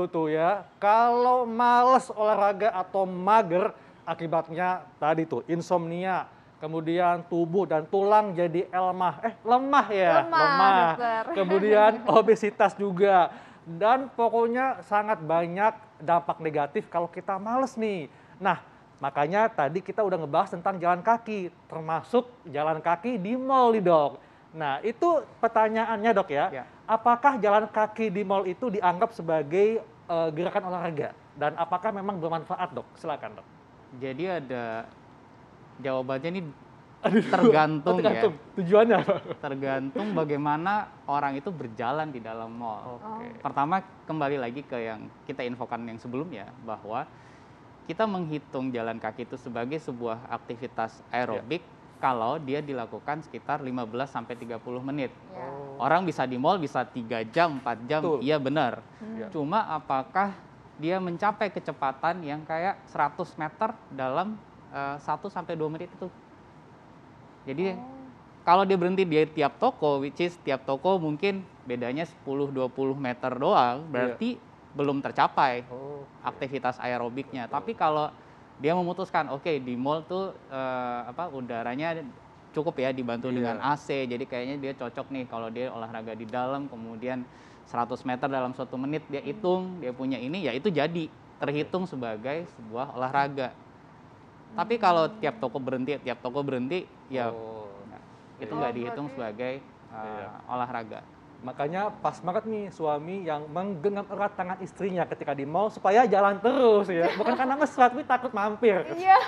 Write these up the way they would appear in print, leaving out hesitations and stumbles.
tuh ya. Kalau males olahraga atau mager, akibatnya tadi tuh insomnia, kemudian tubuh dan tulang jadi lemah ya, Lemah, dokter. Kemudian obesitas juga. Dan pokoknya sangat banyak dampak negatif kalau kita males nih. Nah, makanya tadi kita udah ngebahas tentang jalan kaki, termasuk jalan kaki di mall nih dok. Nah, itu pertanyaannya dok ya. Ya. Apakah jalan kaki di mall itu dianggap sebagai gerakan olahraga? Dan apakah memang bermanfaat dok? Silakan dok. Jadi ada jawabannya ini Aduh, tergantung ya. Tujuannya. Tergantung bagaimana orang itu berjalan di dalam mall. Oke. Pertama kembali lagi ke yang kita infokan yang sebelumnya bahwa kita menghitung jalan kaki itu sebagai sebuah aktivitas aerobik kalau dia dilakukan sekitar 15 sampai 30 menit. Ya. Orang bisa di mall bisa 3 jam, 4 jam, Betul. iya benar. Ya. Cuma apakah dia mencapai kecepatan yang kayak 100 meter dalam 1 sampai 2 menit itu? Jadi kalau dia berhenti di tiap toko, which is tiap toko mungkin bedanya 10-20 meter doang, berarti belum tercapai aktivitas aerobiknya. Tapi kalau dia memutuskan, oke, di mall tuh udaranya cukup ya, dibantu dengan AC, jadi kayaknya dia cocok nih kalau dia olahraga di dalam, kemudian 100 meter dalam 1 menit dia hitung, dia punya ini, ya itu jadi terhitung sebagai sebuah olahraga. Tapi kalau tiap toko berhenti, ya itu nggak dihitung sebagai olahraga. Makanya pas banget nih suami yang menggenggam erat tangan istrinya ketika di mall supaya jalan terus ya. Bukan karena mesra, tapi takut mampir. Iya,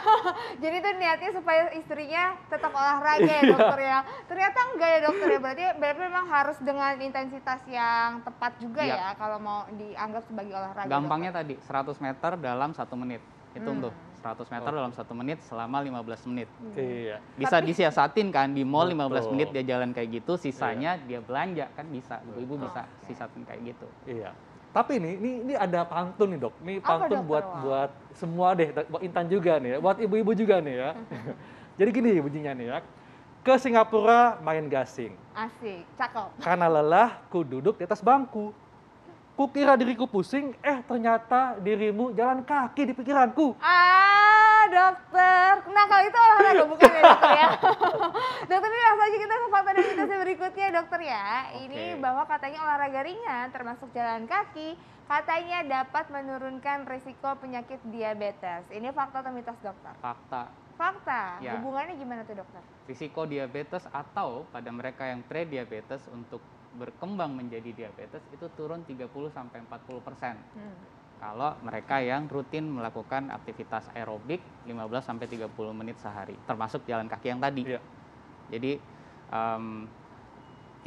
jadi tuh niatnya supaya istrinya tetap olahraga ya dokter ya. Ternyata enggak ya dokter ya, berarti memang harus dengan intensitas yang tepat juga ya kalau mau dianggap sebagai olahraga. Gampangnya tadi 100 meter dalam 1 menit, hitung tuh 100 meter dalam 1 menit selama 15 menit. Iya. Bisa disiasatin kan, di mall 15 Betul. menit dia jalan kayak gitu, sisanya dia belanja kan bisa, ibu-ibu bisa sisatin kayak gitu. Iya. Tapi ini ada pantun nih dok. Ini Apa, pantun dokter? buat semua deh, buat Intan juga nih ya, buat ibu-ibu juga nih ya. Jadi gini bunyinya nih ya. Ke Singapura main gasing. Asik, cakep. Karena lelah, ku duduk di atas bangku. Kukira diriku pusing, ternyata dirimu jalan kaki di pikiranku. Dokter. Nah, kalau itu olahraga bukan ya dokter ya? Dokter, ini langsung aja kita ke fakta dan mitos yang berikutnya dokter ya. Ini bahwa katanya olahraga ringan termasuk jalan kaki katanya dapat menurunkan risiko penyakit diabetes. Ini fakta atau mitos dokter? Fakta. Fakta. Ya. Hubungannya gimana tuh dokter? Risiko diabetes atau pada mereka yang pre-diabetes untuk berkembang menjadi diabetes itu turun 30-40%. Kalau mereka yang rutin melakukan aktivitas aerobik 15-30 menit sehari, termasuk jalan kaki yang tadi. Iya. Jadi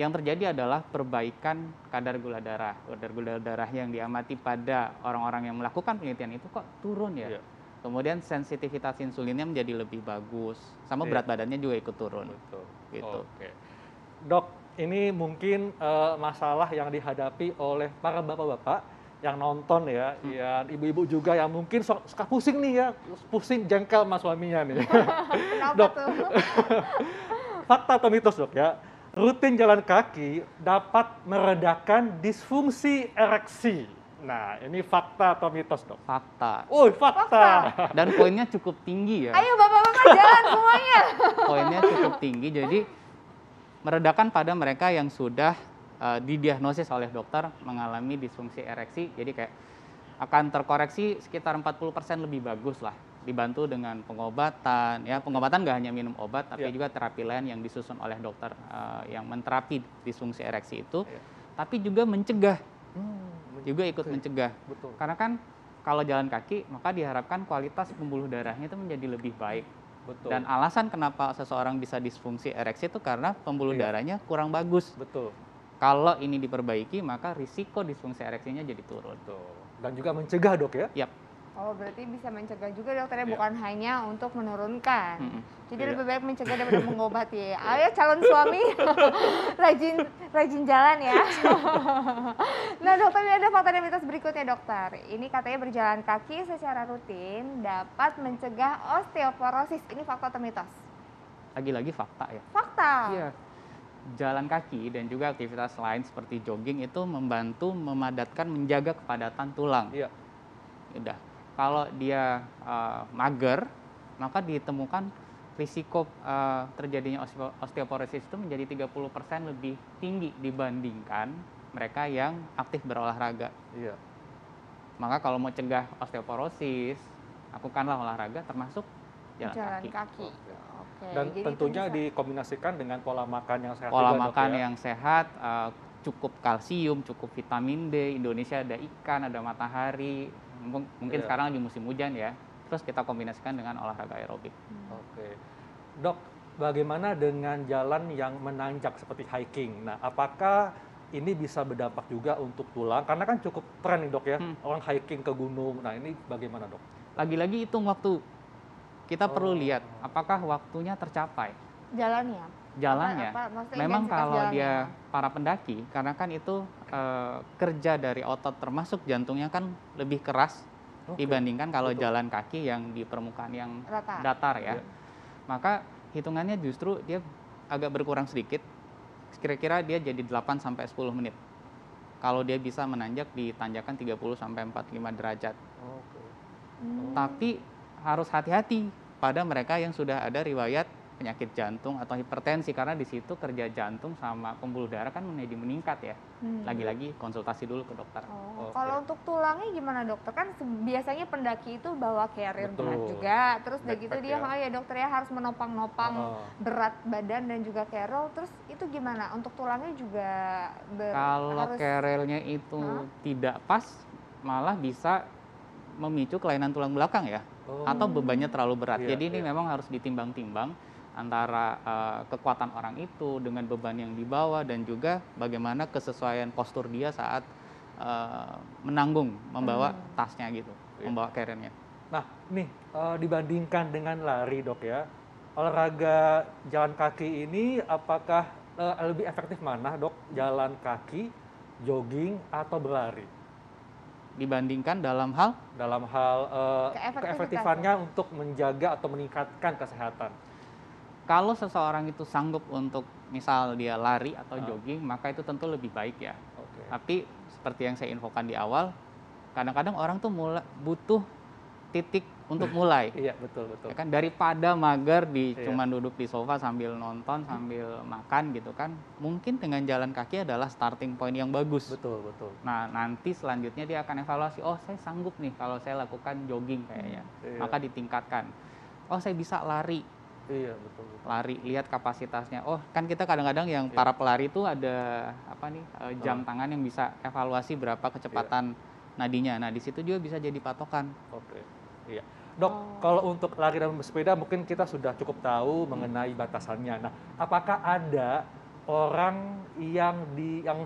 yang terjadi adalah perbaikan kadar gula darah. Kadar gula darah yang diamati pada orang-orang yang melakukan penelitian itu kok turun ya. Iya. Kemudian sensitivitas insulinnya menjadi lebih bagus, sama berat badannya juga ikut turun. Betul. Gitu. Oke. Dok, ini mungkin masalah yang dihadapi oleh para bapak-bapak yang nonton ya, ya ibu-ibu juga yang mungkin suka pusing nih ya, pusing jengkel sama suaminya nih. Kenapa Dok, tuh? fakta atau mitos dok ya, rutin jalan kaki dapat meredakan disfungsi ereksi. Nah, ini fakta atau mitos dok? Fakta. Oh, fakta. Dan poinnya cukup tinggi ya. Ayo bapak-bapak jalan semuanya. Poinnya cukup tinggi, jadi meredakan pada mereka yang sudah didiagnosis oleh dokter mengalami disfungsi ereksi, jadi kayak akan terkoreksi sekitar 40% lebih bagus lah, dibantu dengan pengobatan. Ya, pengobatan nggak hanya minum obat, tapi juga terapi lain yang disusun oleh dokter yang menterapi disfungsi ereksi itu, tapi juga mencegah, juga ikut mencegah. Betul. Karena kan kalau jalan kaki, maka diharapkan kualitas pembuluh darahnya itu menjadi lebih baik. Betul. Dan alasan kenapa seseorang bisa disfungsi ereksi itu karena pembuluh darahnya kurang bagus. Betul. Kalau ini diperbaiki, maka risiko disfungsi ereksinya jadi turun. Betul. Dan juga mencegah dok ya? Yap. Oh, berarti bisa mencegah juga dokternya, bukan hanya untuk menurunkan. Jadi lebih baik mencegah daripada mengobati. Ayo calon suami, rajin jalan ya. Nah dokter, ini ada fakta dan mitos berikutnya dokter. Ini katanya berjalan kaki secara rutin dapat mencegah osteoporosis. Ini fakta atau mitos? Lagi-lagi fakta ya. Fakta. Iya. jalan kaki dan juga aktivitas lain seperti jogging itu membantu memadatkan, menjaga kepadatan tulang. Iya. Udah. Kalau dia mager, maka ditemukan risiko terjadinya osteoporosis itu menjadi 30% lebih tinggi dibandingkan mereka yang aktif berolahraga. Iya. Maka kalau mau cegah osteoporosis, lakukanlah olahraga termasuk jalan kaki. Oke, Dan jadi itu tentunya bisa. dikombinasikan dengan pola makan yang sehat Pola juga, Dok, makan ya. yang sehat, cukup kalsium, cukup vitamin D. Indonesia ada ikan, ada matahari. Mungkin Iya. sekarang lagi musim hujan ya. Terus kita kombinasikan dengan olahraga aerobik. Oke. Dok, bagaimana dengan jalan yang menanjak seperti hiking? Nah, apakah ini bisa berdampak juga untuk tulang? Karena kan cukup tren nih, Dok, ya. Orang hiking ke gunung. Nah, ini bagaimana, Dok? Lagi-lagi hitung waktu. Kita perlu Oh. lihat apakah waktunya tercapai. Jalannya. Jalannya, Maksudnya memang intensitas kalau jalannya. dia para pendaki, karena kan itu kerja dari otot termasuk jantungnya kan lebih keras Oke. dibandingkan kalau Betul. jalan kaki yang di permukaan yang Rata. datar ya. Iya. Maka hitungannya justru dia agak berkurang sedikit. Kira-kira dia jadi 8 sampai 10 menit. Kalau dia bisa menanjak di tanjakan 30 sampai 45 derajat. Oke. Tapi harus hati-hati pada mereka yang sudah ada riwayat penyakit jantung atau hipertensi, karena di situ kerja jantung sama pembuluh darah kan meningkat ya. Lagi-lagi konsultasi dulu ke dokter. Oke. Kalau untuk tulangnya gimana dokter? Kan biasanya pendaki itu bawa carrier Betul. berat juga. Terus udah gitu Backpack dia, ya. ya dokter ya harus menopang-nopang Heeh. berat badan dan juga carrier. Terus itu gimana? Untuk tulangnya juga Kalau harus kerelnya itu tidak pas, malah bisa memicu kelainan tulang belakang ya, Oh. atau bebannya terlalu berat. Iya, Jadi ini iya. memang harus ditimbang-timbang antara kekuatan orang itu dengan beban yang dibawa dan juga bagaimana kesesuaian postur dia saat menanggung, membawa tasnya gitu, Iya. membawa carrier-nya. Nah, nih dibandingkan dengan lari, Dok, ya, olahraga jalan kaki ini apakah lebih efektif mana, Dok? Jalan kaki, jogging, atau berlari? Dibandingkan dalam hal Dalam hal Keefektivitasnya. keefektifannya untuk menjaga atau meningkatkan kesehatan. kalau seseorang itu sanggup untuk misal dia lari atau jogging, maka itu tentu lebih baik ya. Oke. Tapi seperti yang saya infokan di awal, kadang-kadang orang tuh butuh titik untuk mulai. Iya, betul, betul. Ya kan, daripada mager Iya. cuman duduk di sofa sambil nonton, sambil makan gitu kan. Mungkin dengan jalan kaki adalah starting point yang bagus. Betul, betul. Nah, nanti selanjutnya dia akan evaluasi, oh saya sanggup nih kalau saya lakukan jogging kayaknya. Iya. Maka ditingkatkan. Oh saya bisa lari. Iya, betul, betul. Lari, lihat kapasitasnya. Oh, kan kita kadang-kadang yang para pelari itu ada apa nih, jam tangan yang bisa evaluasi berapa kecepatan nadinya. Nah, di situ juga bisa jadi patokan. Oke. Iya. Dok, kalau untuk lari dan bersepeda mungkin kita sudah cukup tahu mengenai batasannya. Nah, apakah ada orang yang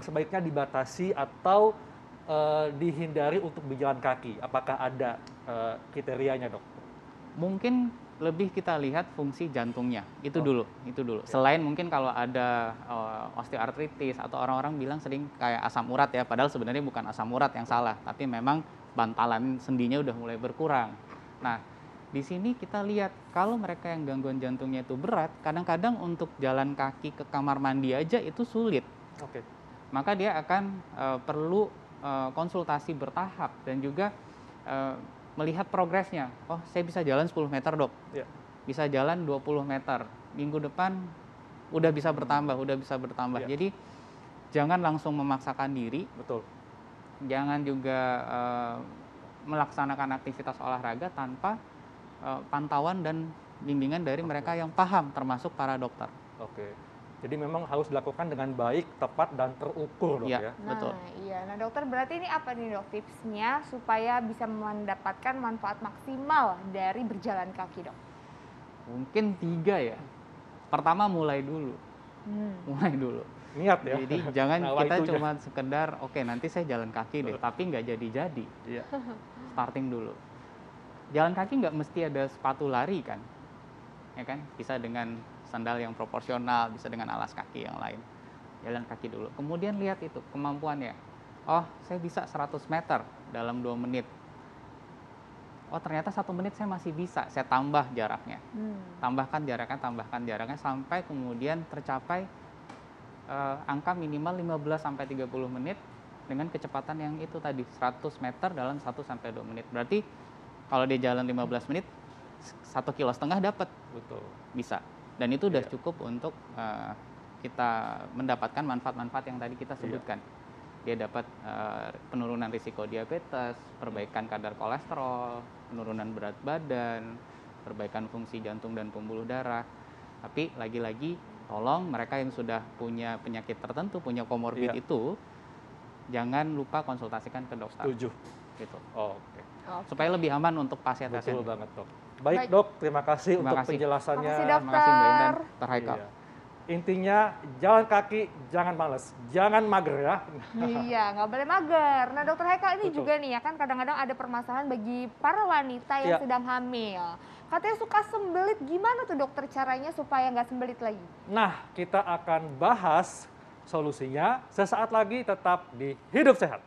sebaiknya dibatasi atau dihindari untuk berjalan kaki? Apakah ada kriterianya, Dok? Mungkin lebih kita lihat fungsi jantungnya, itu dulu. Selain mungkin kalau ada osteoartritis atau orang-orang bilang sering kayak asam urat ya, padahal sebenarnya bukan asam urat yang salah, tapi memang bantalan sendinya udah mulai berkurang. Nah, di sini kita lihat kalau mereka yang gangguan jantungnya itu berat, kadang-kadang untuk jalan kaki ke kamar mandi aja itu sulit. Oke. Maka dia akan perlu konsultasi bertahap dan juga melihat progresnya. Oh, saya bisa jalan 10 meter, Dok. Iya. Bisa jalan 20 meter. Minggu depan udah bisa bertambah. Iya. Jadi jangan langsung memaksakan diri, Betul. jangan juga melaksanakan aktivitas olahraga tanpa pantauan dan bimbingan dari mereka yang paham, termasuk para dokter. Oke. Jadi memang harus dilakukan dengan baik, tepat, dan terukur, Dok, Iya, ya? betul. Iya. Nah, dokter berarti ini apa nih, Dok, tipsnya supaya bisa mendapatkan manfaat maksimal dari berjalan kaki, Dok? Mungkin 3 ya. Pertama, mulai dulu. Niat ya? Jadi jangan Nawaitu kita aja. cuma sekedar oke nanti saya jalan kaki deh, tapi nggak jadi-jadi. Iya. Starting dulu. Jalan kaki nggak mesti ada sepatu lari kan, ya kan? Bisa dengan sandal yang proporsional, bisa dengan alas kaki yang lain. Jalan kaki dulu. Kemudian lihat itu kemampuannya. Oh, saya bisa 100 meter dalam 2 menit. Oh, ternyata 1 menit saya masih bisa. Saya tambah jaraknya. Tambahkan jaraknya sampai kemudian tercapai angka minimal 15 sampai 30 menit dengan kecepatan yang itu tadi 100 meter dalam 1 sampai 2 menit. Berarti kalau dia jalan 15 menit 1,5 kilo dapat. Betul. Bisa. Dan itu udah Iya. cukup untuk kita mendapatkan manfaat-manfaat yang tadi kita sebutkan. Dia dapat penurunan risiko diabetes, perbaikan kadar kolesterol, penurunan berat badan, perbaikan fungsi jantung dan pembuluh darah. Tapi lagi-lagi tolong mereka yang sudah punya penyakit tertentu, punya komorbid itu, jangan lupa konsultasikan ke dokter. Setuju. Gitu. Oke. Supaya lebih aman untuk pasien-pasien. Betul banget, Dok. Baik, Dok, terima kasih Terima untuk kasih. penjelasannya. Terima kasih, Terima kasih Mbak Indan, Dokter. Dr. Haikal. Iya. Intinya jalan kaki jangan males, jangan mager ya. Iya, nggak boleh mager. Nah, Dokter Haikal ini Betul. juga nih ya kan kadang-kadang ada permasalahan bagi para wanita yang Iya. sedang hamil. Katanya suka sembelit, gimana tuh dokter caranya supaya nggak sembelit lagi? Nah, kita akan bahas solusinya sesaat lagi, tetap di Hidup Sehat.